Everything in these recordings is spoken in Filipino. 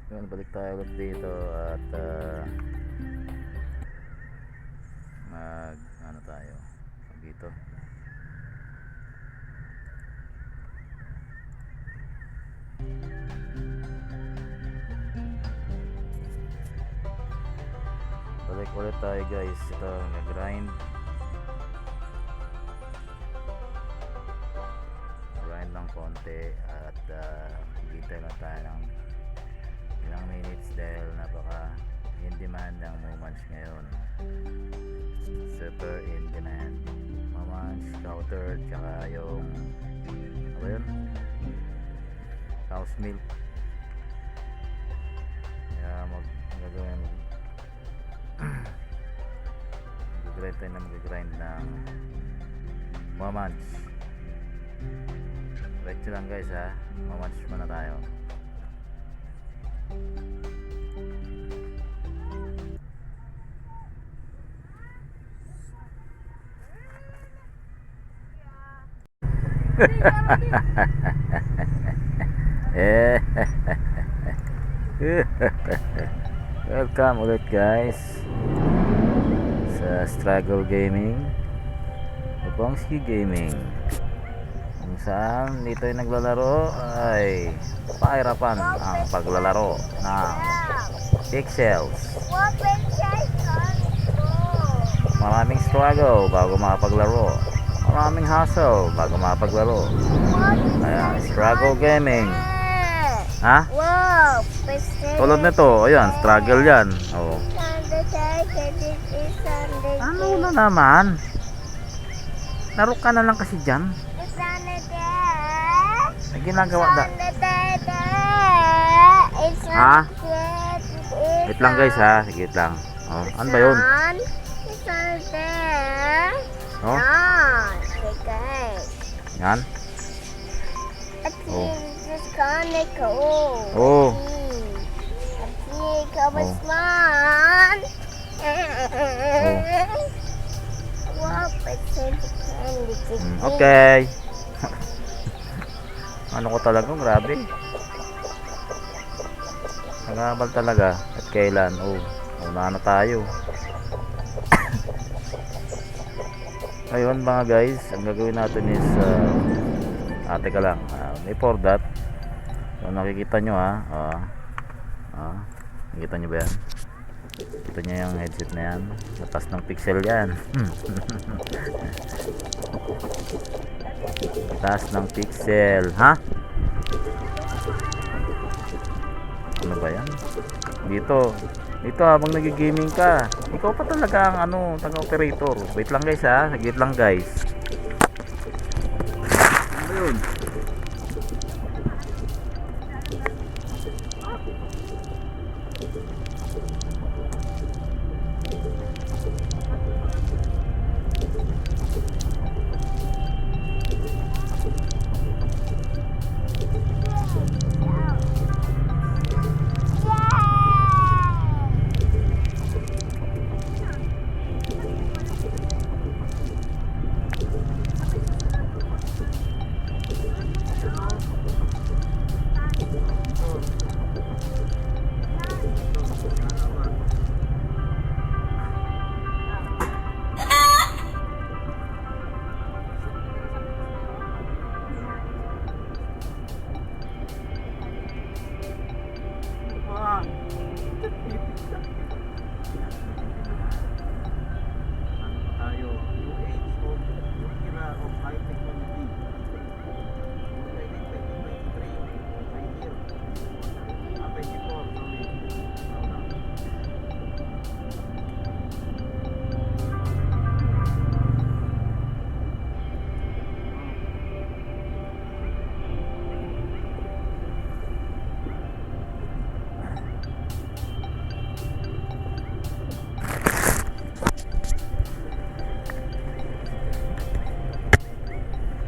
Yun, balik tayo ulit dito at mag ano tayo dito. Balik ulit tayo guys. Ito, nag-grind ng konti at dito na tayo ng ilang minutes dahil napaka in demand ng Momanch ngayon. Super in demand Momanch, counter, tsaka yung ano yun? Cow's milk. Kaya magagawin mag-grind tayo na mag-grind ng Momanch. Diretso lang guys ha, Momanch muna tayo. Welcome ulit guys sa Struggle Gaming, Bongski Gaming, kung saan dito ay naglalaro ay pahirapan ang paglalaro ng pixels. Maraming struggle bago makapaglaro, maraming hustle bago makapaglaro. Kaya Struggle Gaming. Ha? Wow! Tulad nito, ayan, struggle yan. Oh. Ano na naman? Laro ka na lang kasi dyan. May ginagawa da. Ha? Wait lang guys ha, sige wait lang. Oh, ano ba yun? Oh? Yan? Oh. Oh. Okay. Ano ko talaga, grabe. Nagabal talaga at kailan. Oh, una na tayo. Ngayon mga guys, ang gagawin natin is teka lang, before that, so, nakikita nyo ha, nakikita nyo ba yan? Kita nyo yung headset na yan, lapas ng pixel yan. Lapas ng pixel, ha? Ano ba yan? Dito habang nagigaming ka, ikaw pa talaga ang taga-operator. Wait lang guys ha, saglit lang guys. Ano yun?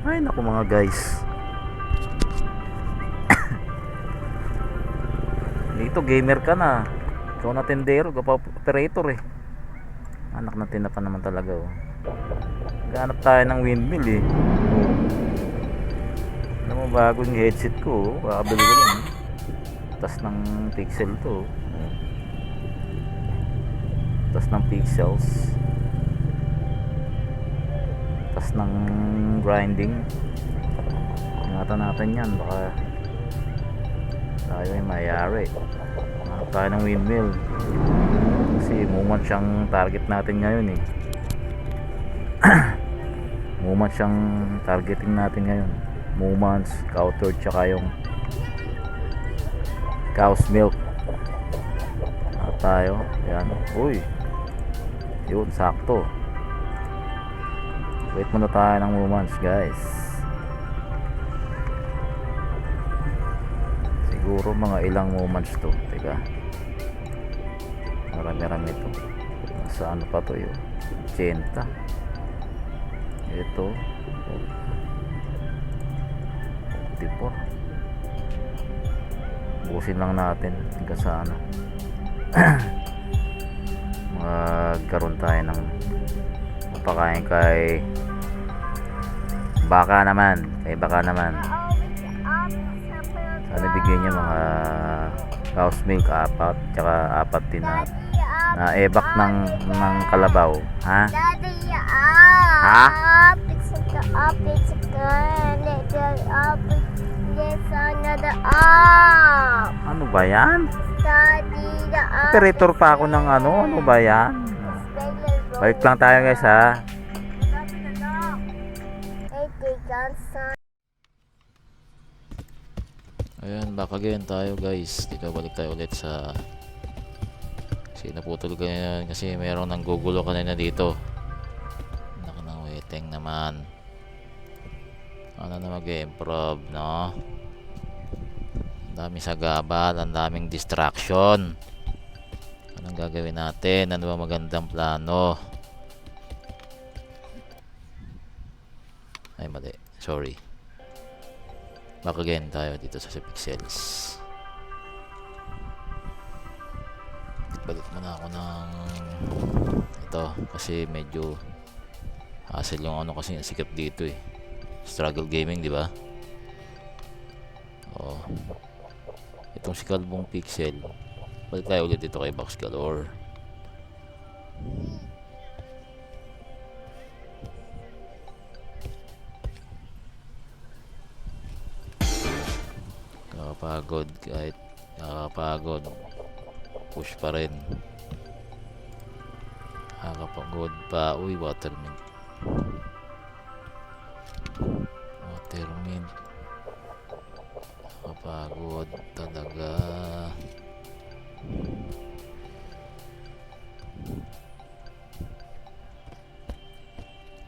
Ay naku mga guys. Dito gamer ka na. Ikaw na tendero, ka pa operator eh. Anak na tinapa naman talaga oh. Ganap tayo ng windmill eh. Oh. Alam mo bago yung headset ko, kakabili ko lang. tas ng pixel to. Tas ng pixels, tas ng grinding. Ingatan natin yan, baka tayo ay mayari. Hanap tayo ng windmill kasi movement siyang target natin ngayon eh. Movement siyang targeting natin ngayon. Movements, cow turd, tsaka yung cow's milk. Hanap tayo, yan. Uy, yun, sakto. Wait muna tayo ng movements, guys. Siguro mga ilang movements to. Teka, marami-rami to. Nasa ano pa to yun? 80. Ito 54. Busin lang natin hanggang sa ano. Magkaroon tayo ng mapakain kay baka naman. Sana bigyan niya mga cow's milk 4, tsaka 4 din na ebak ng kalabaw. Ha? Daddy, Ha? it's another up. Ano ba yan? Daddy, the up. Operator pa ako ng ano ba yan? Balik lang tayo, guys, ha. Ayan, back again tayo, guys. Dito balik tayo ulit sa kasi naputol ka yan kasi merong nanggugulo kanina dito. Naku nang waiting naman. Ano na mag-improve, no? Ang daming sagabal, ang daming distraction. Anong gagawin natin? Ano ba magandang plano? Ay, mali. Sorry. Back again tayo dito sa Pixels. Balik muna ako ng ito kasi medyo hassle yung ano kasi yung sikap dito eh. Struggle gaming, di ba? Oh. Itong si Kalbong Pixel. Balik tayo ulit dito kay Box Galore. Nakakapagod kahit nakakapagod. Push pa rin. Nakakapagod pa. Uy, watermint. Watermint. Nakakapagod talaga.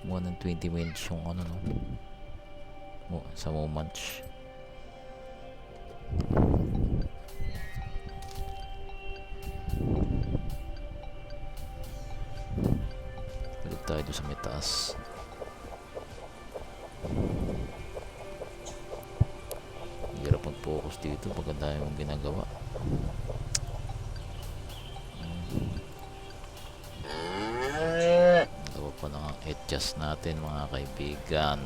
More than 20 minutes yung ano no. Sa moments. Balik tayo doon sa may taas. Hirap mag-focus dito pag ang dami mong ginagawa. Gawa pa lang ang adjust natin, mga kaibigan.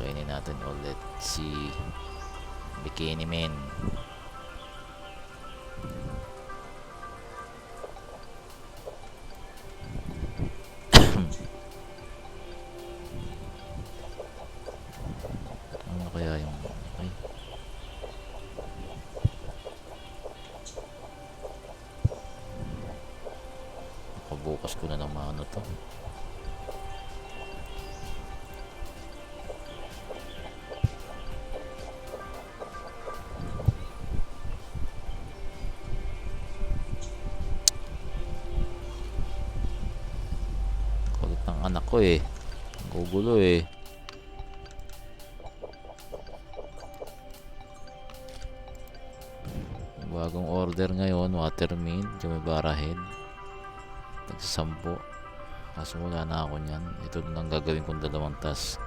Kainin natin ulit si Bikini Man. Ano kaya yung ay nakabukas ko na ng mga ano to. Kulit ng anak ko eh. Gugulo eh. Bagong order ngayon, watermint, Jumibara head. Nagsasampo. Kaso wala na ako niyan. Ito lang gagawin kong 2 task.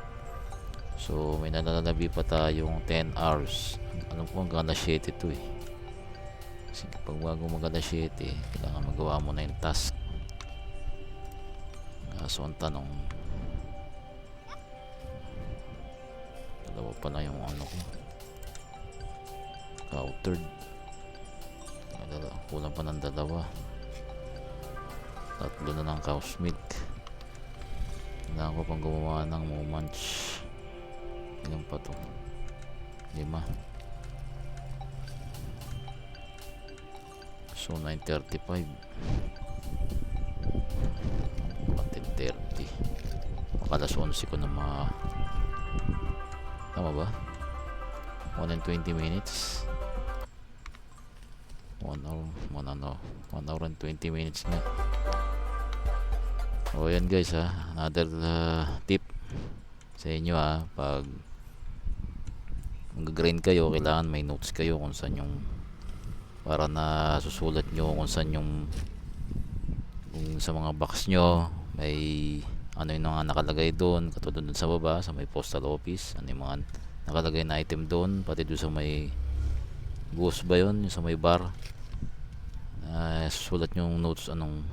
So may nalalabi pa tayong 10 hours. Alam ko hanggang alas 7 ito eh. Kasi kapag bago mag alas 7, kailangan magawa mo na yung task. Kaso ang tanong, dalawa pa na yung ano ko. Cow third. Kulang pa ng dalawa. Tatlo na ng cow's milk. Kailangan ko pang gumawa ng moments. Ilan pa to? 5. So 9:35. 10:30. Alas 11 ko na tama ba? 1 and 20 minutes. 1 hour and 20 minutes nga. O yan guys ha, another tip sa inyo ha, pag mag-grind kayo, kailangan may notes kayo kung saan yung, para na susulat nyo kung saan yung, kung sa mga box nyo may ano yung mga nakalagay doon, katulad dun sa baba sa may postal office, ano yung mga nakalagay na item doon, pati doon sa may bus ba yun, yung sa may bar. Susulat nyo yung notes anong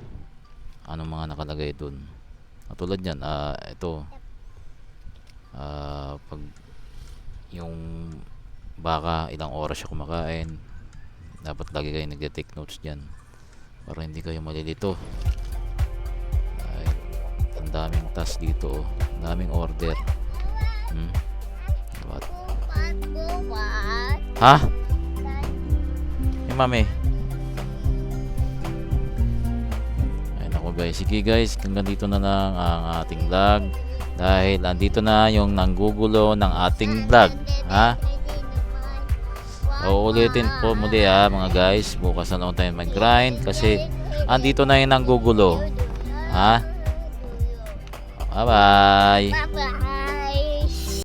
mga nakalagay doon. Katulad yan, ito pag yung baka ilang oras siya kumakain, dapat lagi kayo nagde-take notes dyan para hindi kayo malilito. Ay, ang daming task dito, ang daming order. What? Ha? Mami. Ayun ako guys. Sige guys, hanggang dito na lang ang ating vlog. Dahil andito na yung nanggugulo ng ating vlog. Ha? Uulitin po muli ha mga guys. Bukas na lang tayo mag-grind kasi andito na yung nanggugulo. Ha? Bye bye.